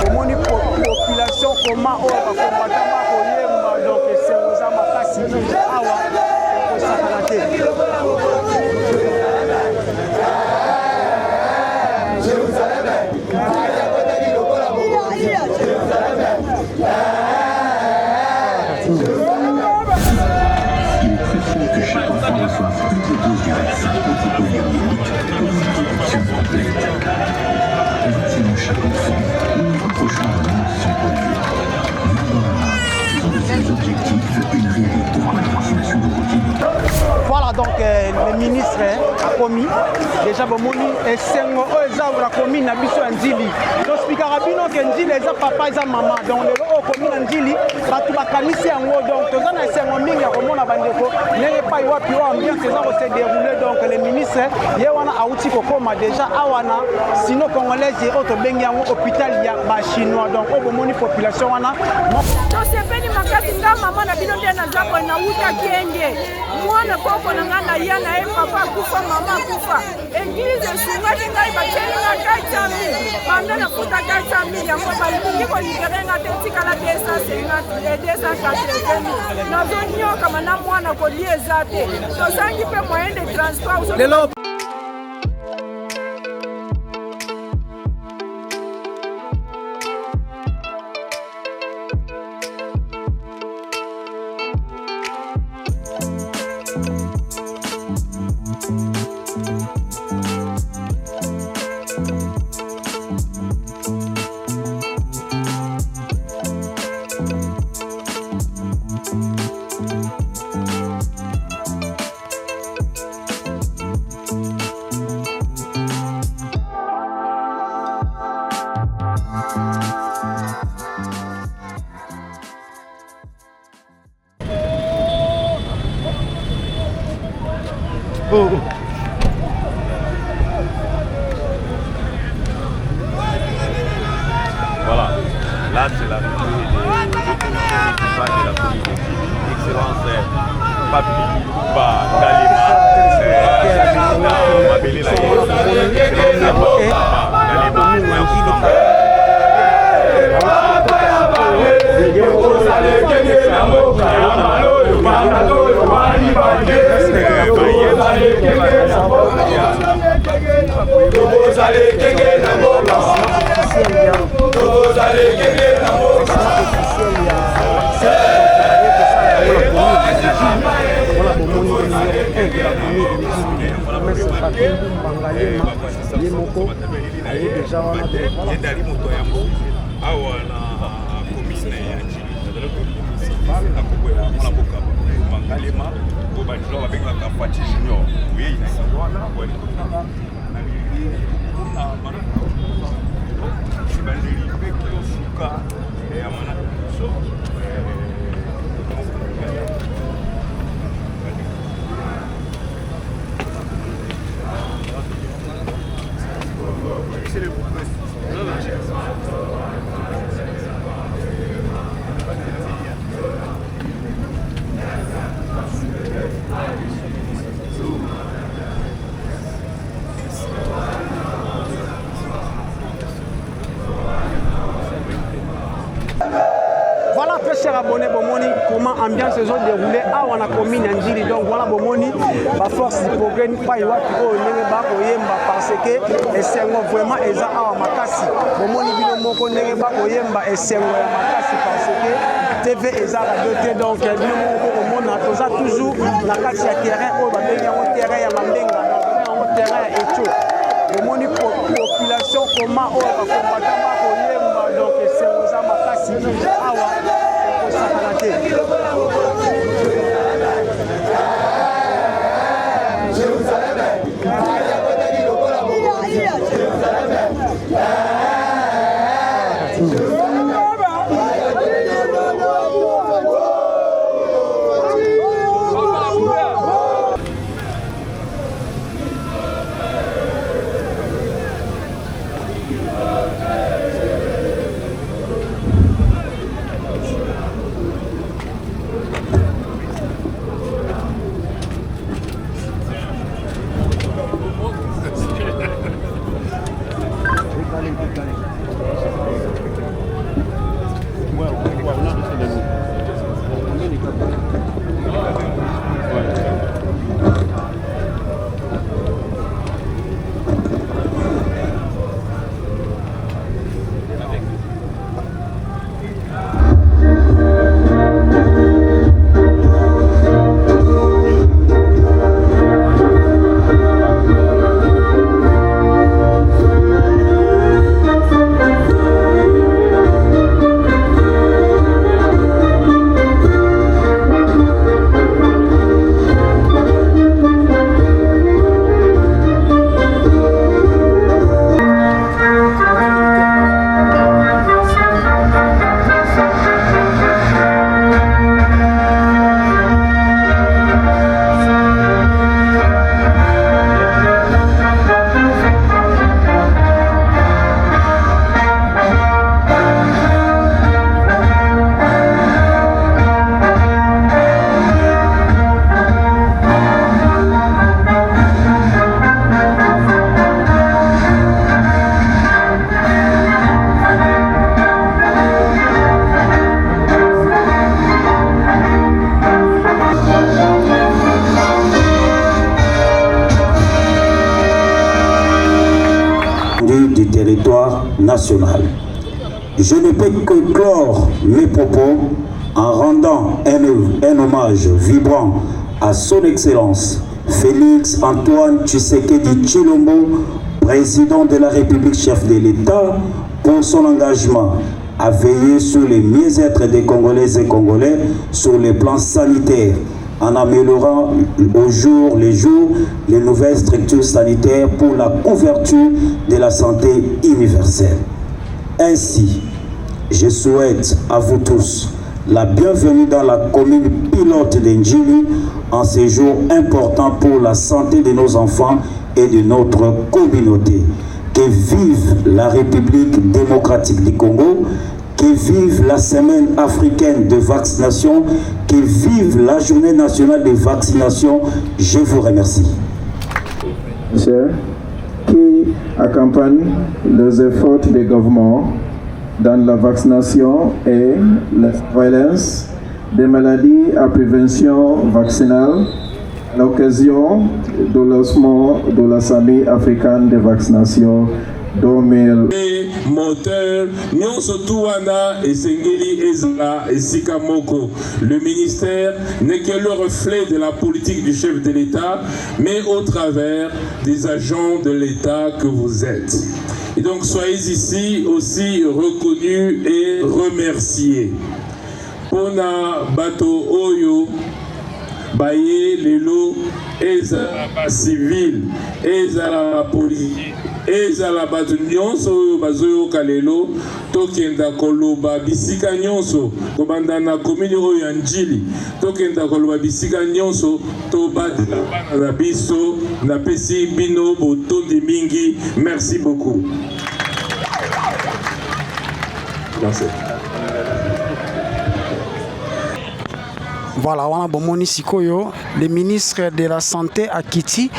omoni population koma oyo bakombatama koyemba donc esengoza makasi awa okosakana te. Voilà donc le ministre a commis déjà bomoni esengo oza la commune na biso nzili donc spikara bino ke nzili eza papa eza mama donc le o commune nzili batu bakanisi yango donc toza na esengo mingi ya komona bandeko ndenge pai wapi wa ambiance eza ko se dérouler donc le ministre ye wana auti kokoma déjà awana sino congolaise o to bengi yango hôpital ya ba chinois donc o bomoni population wana to sepeni makati nga mama na bino ndena zako na uta kienge mwana koko na ngana yana e papa kufa mama kufa église sungati ngai bakeli na kaitami banda na futa kaitami ya mwa balingi ko libérenga te tikala 250 et 280 na zonyo kama na mwana ko lieza te to sangi pe moyen de transport lelo Voilà, là c'est la revue de la commune. Excellence Papi Galima, Mabélé la chers abonnés, bomoni comment ambiance se déroulé à wana commune Njili donc voilà bomoni ba force du progrès pas y wati ko ndenge ba ko yemba parce que esengo vraiment eza awa makasi bomoni bino moko ndenge ba ko yemba esengo ya makasi parce que TV eza radio te donc bino moko komona toza toujours na kati ya terrain oyo ba bengi yango terrain ya Mambenga donc terrain ya Echo bomoni population comment oyo ba combattant ba ko yemba donc esengo za makasi awa nationale. Je ne peux que clore mes propos en rendant un hommage vibrant à son Excellence Félix Antoine Tshisekedi Tshilombo, président de la République, chef de l'État, pour son engagement à veiller sur le mieux-être des Congolaises et Congolais sur le plan sanitaire, en améliorant au jour le jour les nouvelles structures sanitaires pour la couverture de la santé universelle. Ainsi, je souhaite à vous tous la bienvenue dans la commune pilote d'Ndjili en ce jour important pour la santé de nos enfants et de notre communauté. Que vive la République démocratique du Congo, que vive la semaine africaine de vaccination, que vive la journée nationale de vaccination. Je vous remercie. Qui accompagne les efforts des gouvernements dans la vaccination et la surveillance des maladies à prévention vaccinale à l'occasion de lancement de la Semaine africaine de vaccination 2000. Moteur, nyonso tuana et Sengeli Ezra et Sikamoko. Le ministère n'est que le reflet de la politique du chef de l'État, mais au travers des agents de l'État que vous êtes. Et donc soyez ici aussi reconnus et remerciés. Pona Bato Oyo, Baye Lelo, Ezra civil, Ezra police. Ezala bato nyonso bazoyo kalelo tokenda koloba bisika nyonso kobanda na commune oyo ya Ndjili tokenda koloba bisika nyonso to badela bana na biso na pesi bino botondi mingi. Merci beaucoup. Merci. Voilà, on a bomoni sikoyo, le ministre de la Santé à Kiti,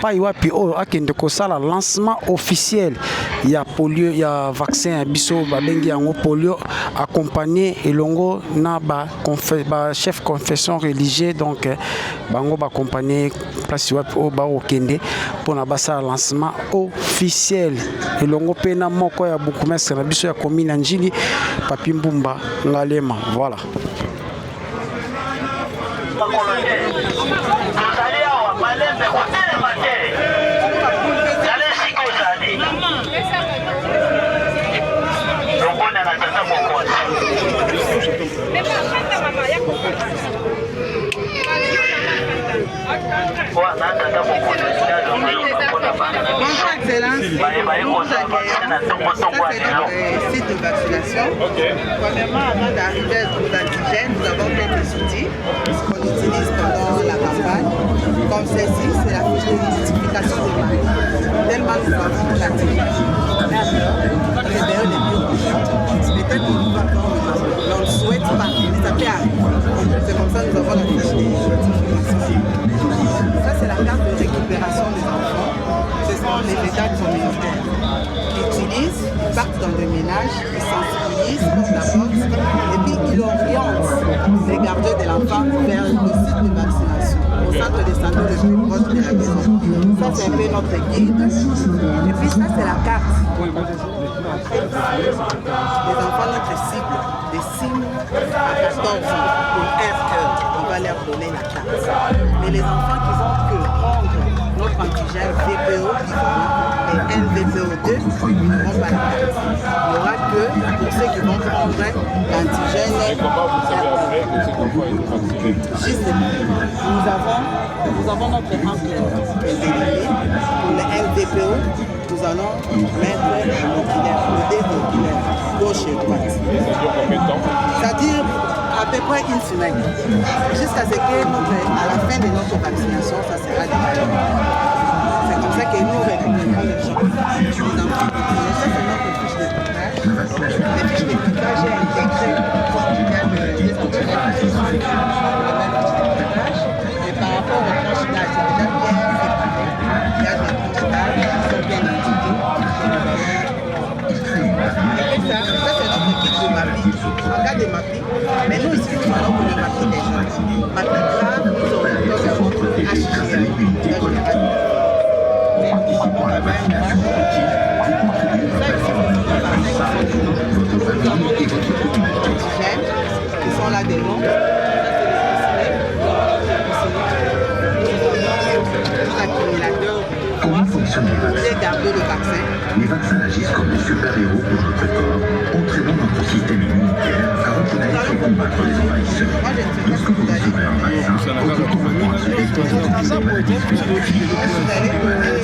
pa iwapi o akende kosala lancement officiel. Il y a polio, il y a vaccin biso babengi yango polio accompagné elongo na ba chef confession religieuse, donc bango ba accompagner place iwapi o ba okende pour na basa lancement officiel. Elongo pena moko ya bukumestre na biso ya commune Ndjili Papi Mbumba Ngalema. Voilà. Site de vaccination. Premièrement, avant d'arriver à l'antigène, nous avons quelques outils qu'on utilise pendant la campagne. Comme celle-ci, c'est la fiche de l'identification des malades. Tellement nous avons pratiqué. Peut-être que nous ne le souhaite pas, mais ça peut arriver. C'est comme ça que nous avons la fiche d'identification. Ça, c'est la carte de récupération des enfants. Ce sont les méthodes communautaires qui utilisent, ils partent dans le ménage, ils sensibilisent pour la boxe et puis ils orientent les gardiens de l'enfant vers le site de vaccination, au centre de santé le plus proche de la maison. Ça, c'est un peu notre guide. Et puis ça, c'est la carte. Les enfants, notre cible, de 6 à 14 ans, pour on va leur donner la carte. Mais les enfants qui vont que prendre notre antigène VPO et LVPO2 ne vont pas la carte. Il n'y aura que pour ceux qui vont prendre l'antigène. Juste, nous avons notre encre dédiée pour le LVPO. Nous allons mettre le dé oculaire, gauche et droite. C'est-à-dire à peu près une semaine. Jusqu'à ce que à la fin de notre vaccination, ça sera déjà. C'est comme ça que nous récupérons les gens. Les enfants, ça c'est notre fiche de piquage. Les fiches de piquage est intégrées des antigènes qui sont le même fiche de piquage. Et par rapport aux tranches d'âge, c'est déjà bien séparé. Il y a des tranches d'âge qui sont bien indiquées. Et puis ça c'est notre kit de MAPI. En cas de MAPI, mais nous ici nous allons pour le MAPI des jeunes. MAPI grave, nous orientons vers notre HCI. combattre les envahisseurs. Lorsque vous recevrez un vaccin, votre corps apprend à se défendre contre des maladies spécifiques.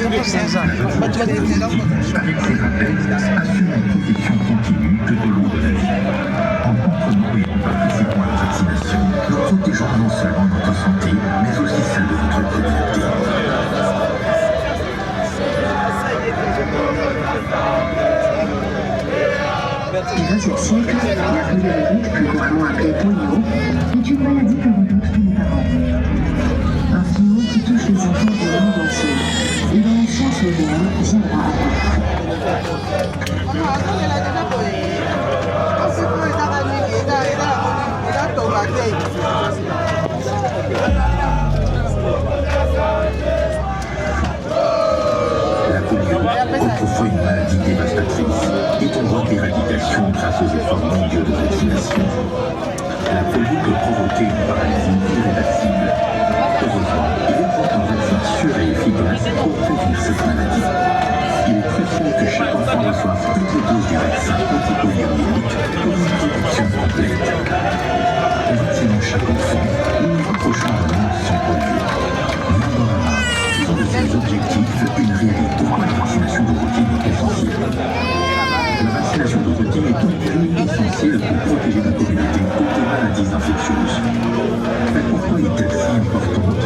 La vaccination avec ses rappels assure une protection continue tout au long de la vie. En comprenant et en participant à la vaccination, nous protégeons non seulement notre santé, mais aussi celle de notre communauté. Du XXe siècle, la poliomyélite, plus couramment appelée polio, est une maladie que redoutent tous les parents. Un fléau qui touche les enfants du monde entier et dont la science moderne viendra à La polio, autrefois une maladie dévastatrice, est en voie d'éradication grâce aux efforts mondiaux de vaccination. La polio peut provoquer une paralysie irréversible. Heureusement, il existe un vaccin sûr et efficace pour prévenir cette maladie. Il est crucial que chaque enfant reçoive toutes les doses du vaccin anti-poliomyélite pour une protection complète. En vaccinant chaque enfant, nous nous rapprochons d'un monde sans polio. Faisons de ces objectifs une réalité. Pourquoi la vaccination de routine est essentielle? La vaccination de routine est une grille essentielle pour protéger la communauté contre les maladies infectieuses. Mais pourquoi est-elle si importante?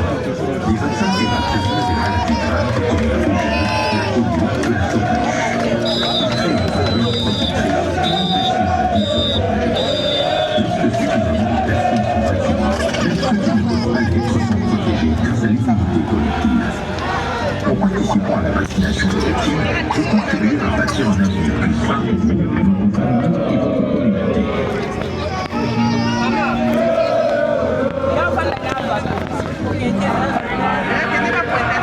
Les vaccins évitent l'avenir des maladies graves comme la rougeole, la polio et la sauplouche. Ils créent une barrière protectrice qui empêche les maladies de se propager. Lorsque suffisamment de personnes sont vaccinées, même ceux qui ne peuvent pas l'être sont protégés grâce à l'immunité collective. En participant à la vaccination de routine, vous contribuez à bâtir un avenir plus sain pour vous, votre famille et votre communauté.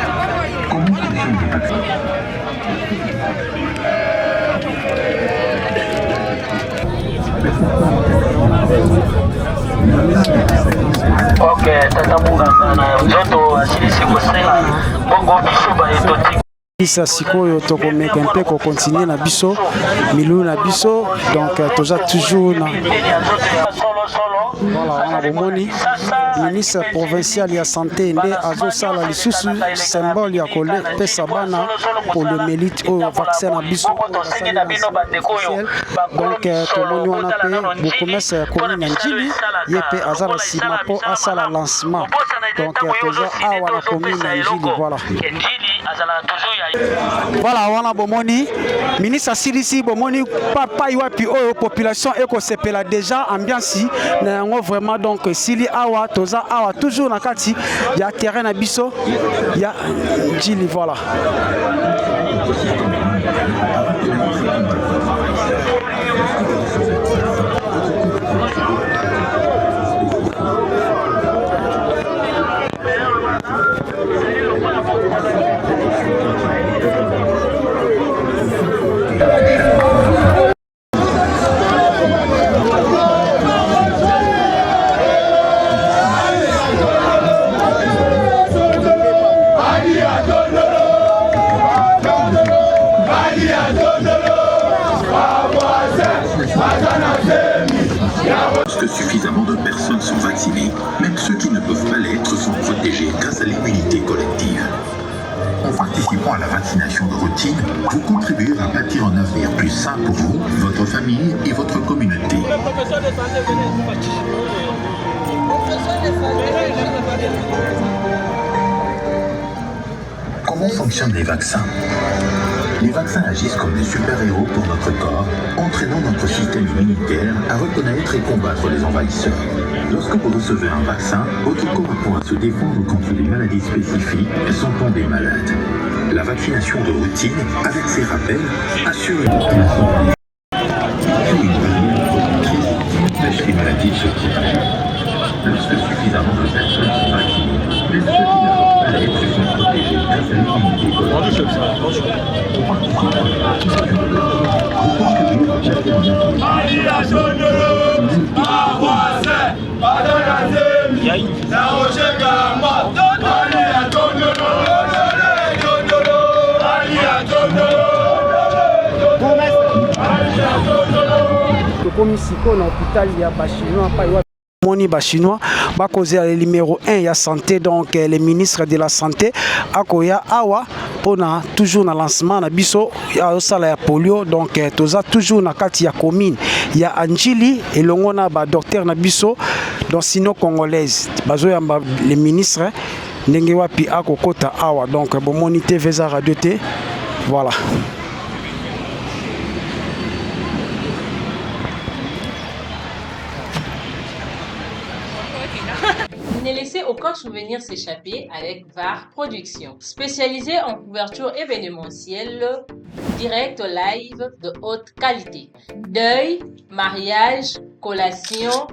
Comment fonctionnent les vaccins? Ok, tatabuka sana mzoto asilisi kusela bongo biso ba etoti isa sikoyo tokomeka mpe kokontinue na biso milulu na biso donc toza toujours na voilà on a bomoni ministre provincial ya santé nde azosala lisusu symbole ya kopesa bana poliomyélite oyo vaccin na biso donc tomoni wana mpe bokomesa ya commune ya Njili ye mpe aza na nsima mpo asala lancement donc toza awa na commune ya Njili voilà. Voilà, wana bomoni ministre asilisi bomoni papa iwapi oyo population ekosepela déjà ambiance na yango vraiment donc sili awa toza awa toujours na kati ya terrain na biso ya Njili voilà. Lorsque suffisamment de personnes sont vaccinées, même ceux qui ne peuvent pas l'être sont protégés grâce à l'immunité collective. En participant à la vaccination de routine, vous contribuez à bâtir un avenir plus sain pour vous, votre famille et votre communauté. Comment fonctionnent les vaccins? Les vaccins agissent comme des super-héros pour notre corps, entraînant notre système immunitaire à reconnaître et combattre les envahisseurs. Lorsque vous recevez un vaccin, votre corps apprend à se défendre contre des maladies spécifiques sans tomber malade. La vaccination de routine, avec ses rappels, assure une barrière protectrice qui empêche les maladies de se propager. Lorsque suffisamment de personnes sont vaccinées, même ceux qui ne peuvent pas l'être sont protégés grâce à l'immunité collective. En participant à la vaccination de routine, vous contribuez à bâtir un tokomi siko na hôpital ya bachinois pa bomoni ba chinois ba causer le numéro 1 ya santé donc les ministres de la santé akoya awa pona toujours na lancement na biso ya osala ya polio donc toza toujours na kati ya commune ya Anjili elongo na ba docteur na biso donc sino congolaise bazo ya les ministres ndenge wapi akokota awa donc bomoni TV za radio te voilà. Ne laissez aucun souvenir s'échapper avec VAR Productions. Spécialisé en couverture événementielle, direct live de haute qualité. Deuil, mariage, collation,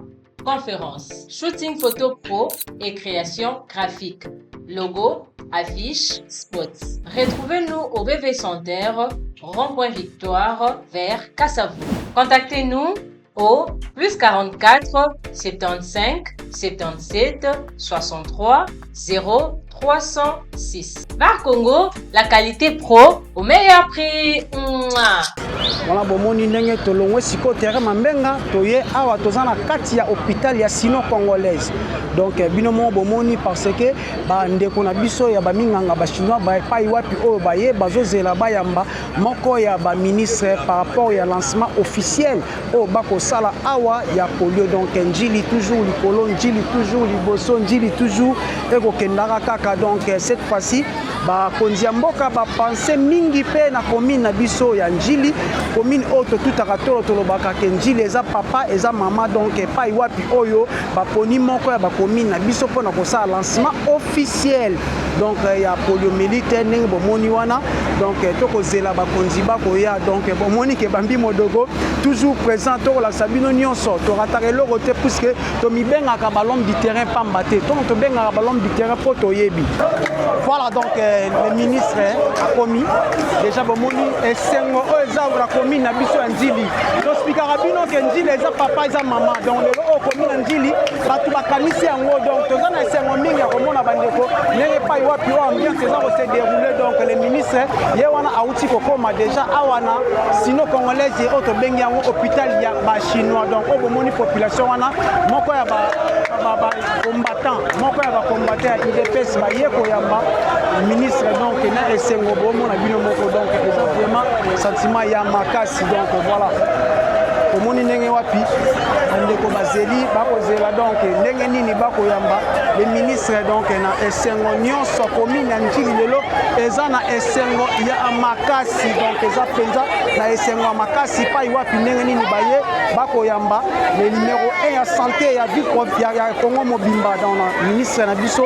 conférence, shooting photo pro et création graphique. Logo, affiches, spots. Retrouvez-nous au BV Center, Rond-Point Victoire, vers Kassavou. Contactez-nous au +44 75 77 63 0 306. VAR Congo, la qualité pro au meilleur prix. Voilà bomoni ndenge tolongwe siko terrain mambenga toye awa tozana kati ya hôpital ya sino congolaise. Donc binomo bomoni parce que ba ndeko na biso ya ba minganga ba chinois ba pai wapi oyo baye bazozela bayamba moko ya ba ministre par rapport ya lancement officiel o bako sala awa ya polio donc njili toujours likolo njili toujours liboso njili toujours eko kendaka kaka donc cette fois-ci ba konzia mboka ba penser mingi pe na commune na biso ya njili commune auto tout akatolo tolobaka ke njili eza papa eza mama donc pai wapi oyo ba poni moko ya ba commune na biso pona ko sa lancement officiel donc ya poliomyélite ndenge bomoni wana donc toko zela ba konzi ba ko ya donc bomoni ke bambi modogo toujours présent to la sabino nyonso to ratare loko te puisque to mi bengaka ballon du terrain pamba te to bengaka ballon du terrain po to yebi. Voilà donc le ministre a commis déjà bomoni esengo eza la commune na biso Njili to speaker bino ke Njili eza papa eza mama donc le o commune Njili batu bakanisi yango donc toza na esengo mingi ya komona bandeko nenge pai wapi o ambiance eza ko se dérouler donc le ministre ye wana auti kokoma déjà awana sino congolaise o to bengi yango hôpital ya ba chinois donc o bomoni population wana moko ya ba combattant moko ya ba combattant ya IDPS ba ye ko yamba ministre donc na esengo bomo na bino moko donc vraiment sentiment ya makasi donc voilà omoni ndenge wapi ndeko bazeli bakozela donc ndenge nini bakoyamba le ministre donc na esengo nyonso commune ya Njili lelo eza na esengo ya makasi donc eza penza na esengo ya makasi pai wapi ndenge nini baye bakoyamba le numéro 1 ya santé ya ville ya Congo mobimba dans la ministre na biso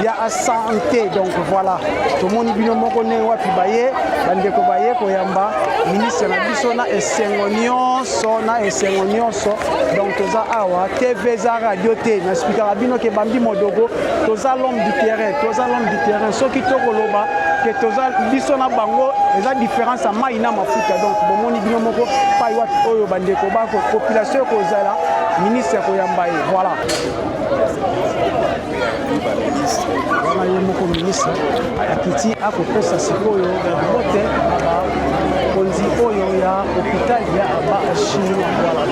ya santé donc voilà tomoni bino moko ndenge wapi baye bandeko baye koyamba ministre na biso na esengo nyonso na esengo nyonso donc toza awa TV za radio te na speaker bino ke bambi modogo toza l'homme du terrain soki tokoloba ke toza biso na bango eza différence mai na mafuta donc bomoni bino moko pai wapi oyo bandeko bako population kozala ministre koyamba ye voilà wana ye moko ministre akiti akokosa sikoyo bote konzi oyo ya hôpital ya ba chinois voilà.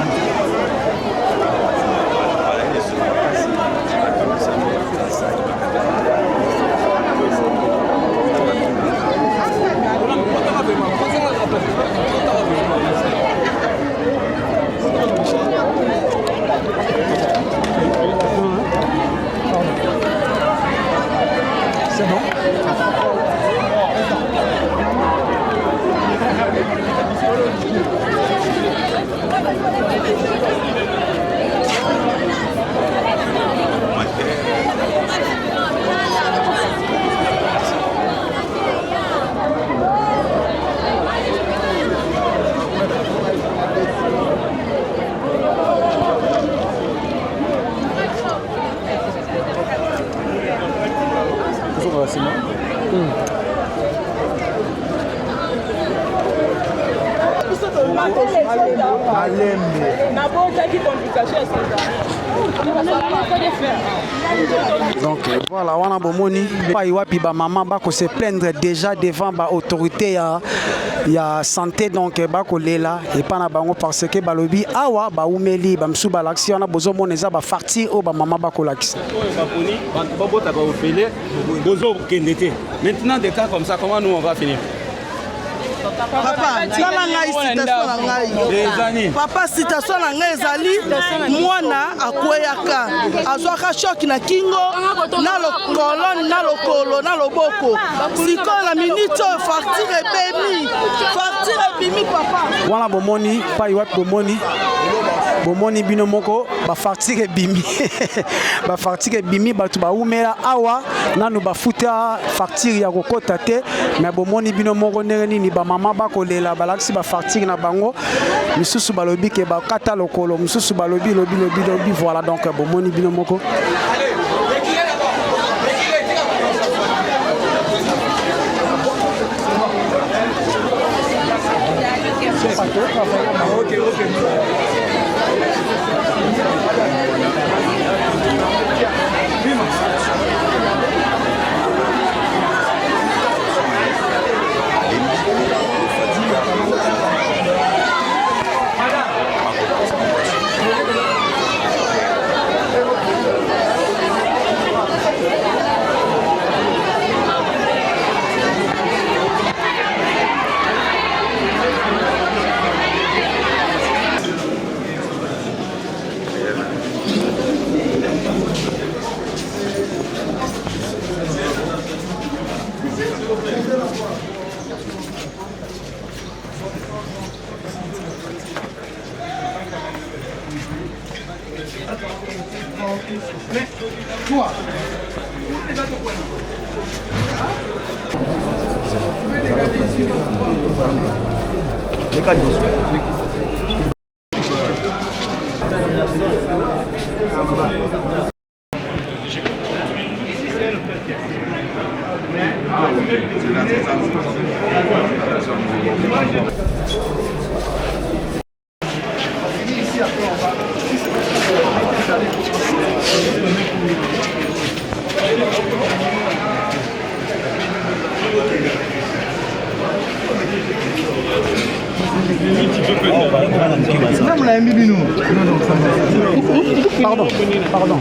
C'est bon? Donc voilà, on a bomoni pai wapi ba maman ba ko se plaindre déjà devant ba autorité ya santé donc bakolela et pas na bango parce que balobi awa ba umeli ba msu ba l'action na bozo moneza ba farti o ba mama bakolakisa baponi babota ba opélé bozo kendete maintenant des cas comme ça comment nous on va finir? Papa, papa, citation na ngai ezali mwana akweyaka azwaka shoki na kingo na lokolone na lokolo na loboko sikoyo na minute oyo facture ebimi papa wana bomoni pai wat bomoni bino moko ba facture ebimi ba facture ebimi batu ba umela awa nanu bafuta facture ya kokota te mais bomoni bino moko ndenge nini ba mama bakolela balakisi ba facture na bango misusu balobi ke bakata lokolo misusu balobi lobi voilà donc bomoni bino moko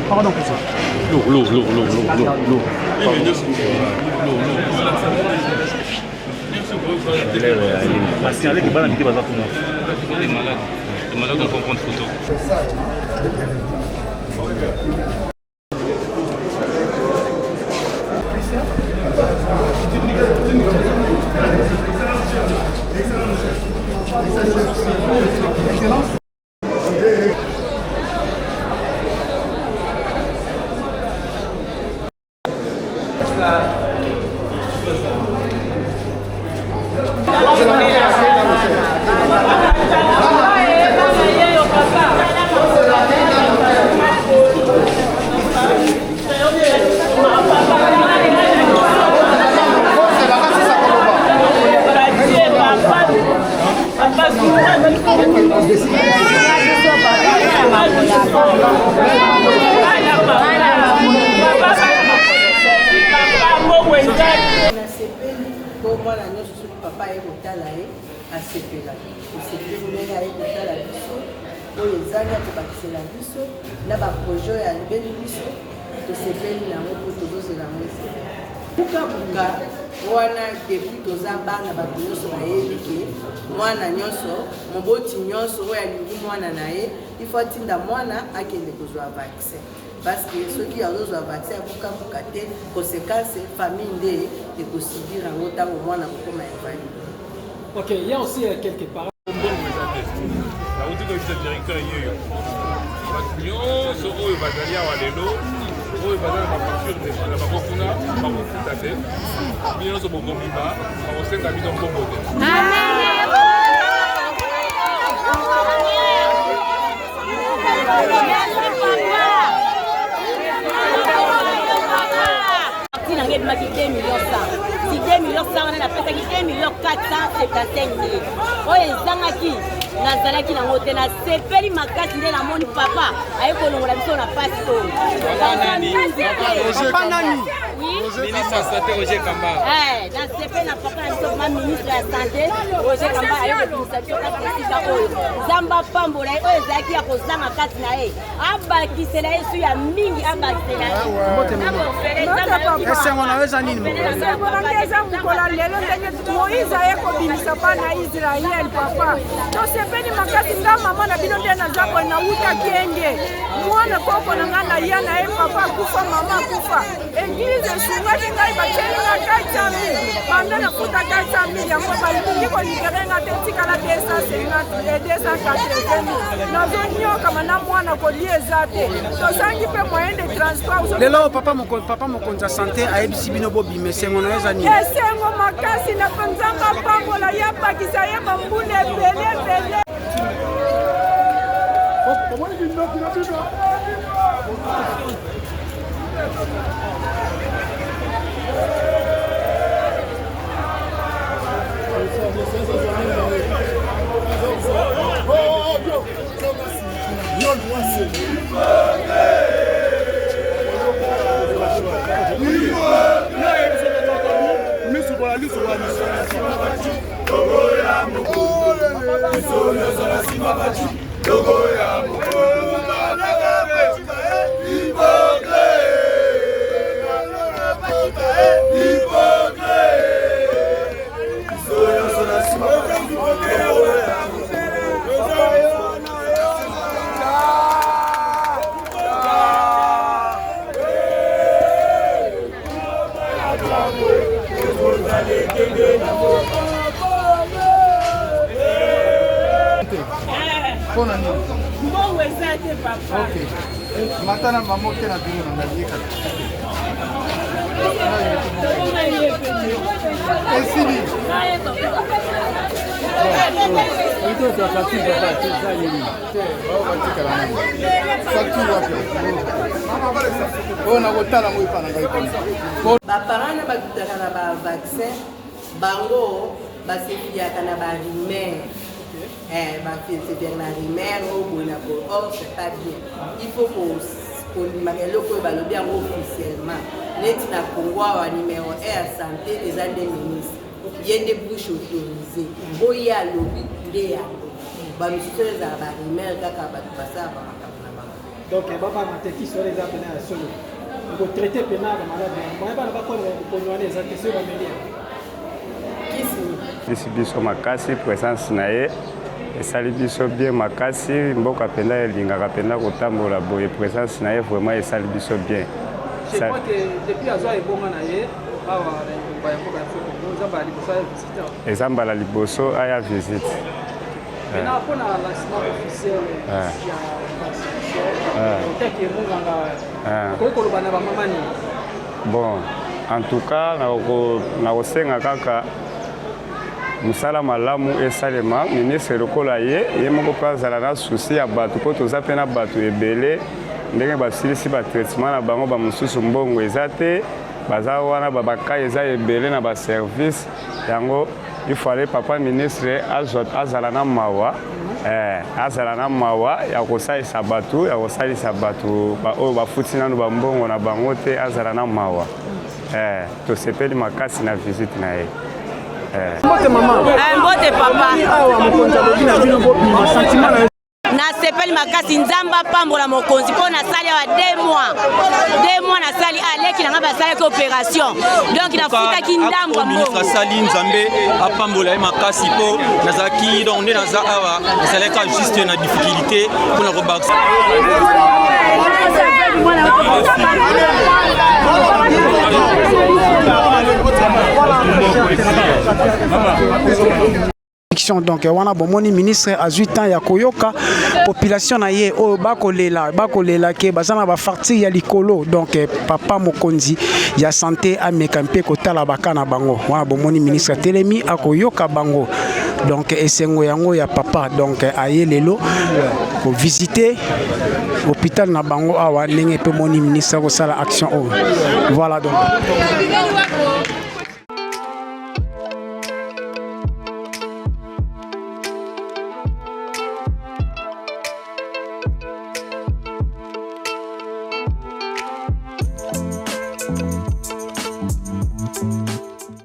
Pardon. L'eau. Les malades on prend photo. mwana nyonso moboti nyonso oyo alingi mwana na ye ifo atinda mwana akende kozwa vaccin parce que soki azozwa vaccin abukabuka te conséquence famille nde ekosubir yango ntango mwana kokoma invali. Ok, il y a aussi quelque part. nyonso oyo bazali awa lelo oyo bazali na facture na bakokuna bakofuta te bino nyonso bokomima bakosenga bino mbongo te. nange ebimaki 2 millions 100 si 2 millions 100 wana napesaki 1 millions 475 000 oyo ezangaki nazalaki nango te nasepeli makasi nde namoni papa aye kolongola biso na pasi oyo Ministre de la Santé, Roger Kamba. Dans ce pays, n'a pas ministre de la Santé, Roger Kamba, a eu l'initiative de Zamba Pambola, Ezaki a posé ma carte nae. Abaki, c'est là, il y a Mingi, Abaki, est-ce qu'on a besoin d'une Moïse a ekobimisa bana Israel papa. Tosepeli makasi nga mama na bino nde naza boye nauta kende. Mwana koko na nga na ya na ye papa kufa mama kufa. Eglise esungaki ngai batieli nga 400,000. Banda nafuta 400,000 yango balingi kolibere nga te tikala 280,000. Nazonyokama na mwana kolia eza te. Tosangi mpe moyen de transport. Lelo papa mokonzi ya santé ayebisi bino bobima esengo na eza nini? Esengo makasi na Nzamba Pambola ya bakisa ya bambune ebele. Matana maman qui est la bureau dans la vie. Baparents na bakutaka na ba vaccin bango basefiaka na ba rumeur. C'est la rumeur or c'est pas bien. Il faut qu'on officiellement. Net na Congo wa numéro 1 à santé des années ministres. Il y a des bouches autorisées. Boya lobby ndé ya. Ba ministère za ba rumeur kaka ba passa ba makabana. Donc baba mateki sur les appels à solo. Pour traiter pénal malade. Moi ba ba ko ko les actions ba melia. Kisi biso makasi présence nae. esali biso bien makasi mboka penda elingaka penda kotambola boye présence na ye vraiment esali biso bien. Je crois que depuis azwa ebonga na ye awa ba mboka nzamba liboso ya visite. Ezamba liboso aya visite. Maintenant pour la lancement officiel ya vaccination. Teke munganga. Ko ko lobana ba mamani. Bon, en tout cas na osenga kaka musala malamu esalema ministre lokola ye moko pe azala na souci ya bato po toza mpe na bato ebele ndenge basilisi batraitement na bango bamosusu mbongo eza te baza wana bakai eza ebele na baservice yango ifale papa ministre azala na mawa azala na mawa ya kosalisa bato oyo bafuti nano bambongo na bango te azala na mawa tosepeli makasi na visite na ye. Mbote mama. Mbote papa. Awa mokonzi alobina bino bobima sentiment na nasepeli makasi Nzamba Pambola mokonzi po nasali awa 2 mois nasali aleki nanga basalaki opération donc nafutaki ndambo ya ministre asali Nzambe apambola ye makasi po nazalaki donc nde naza awa nasalaka juste na difficulté mpona kobakisa donc wana bomoni ministre azwi temps ya koyoka population na ye oyo bakolela ke bazana ba farti ya likolo donc papa mokonzi ya santé ameka mpe kotala bakana bango wana bomoni ministre telemi akoyoka bango donc esengo yango ya papa donc aye lelo ko visiter hôpital na bango awa ndenge pe moni ministre ko sala action o voilà donc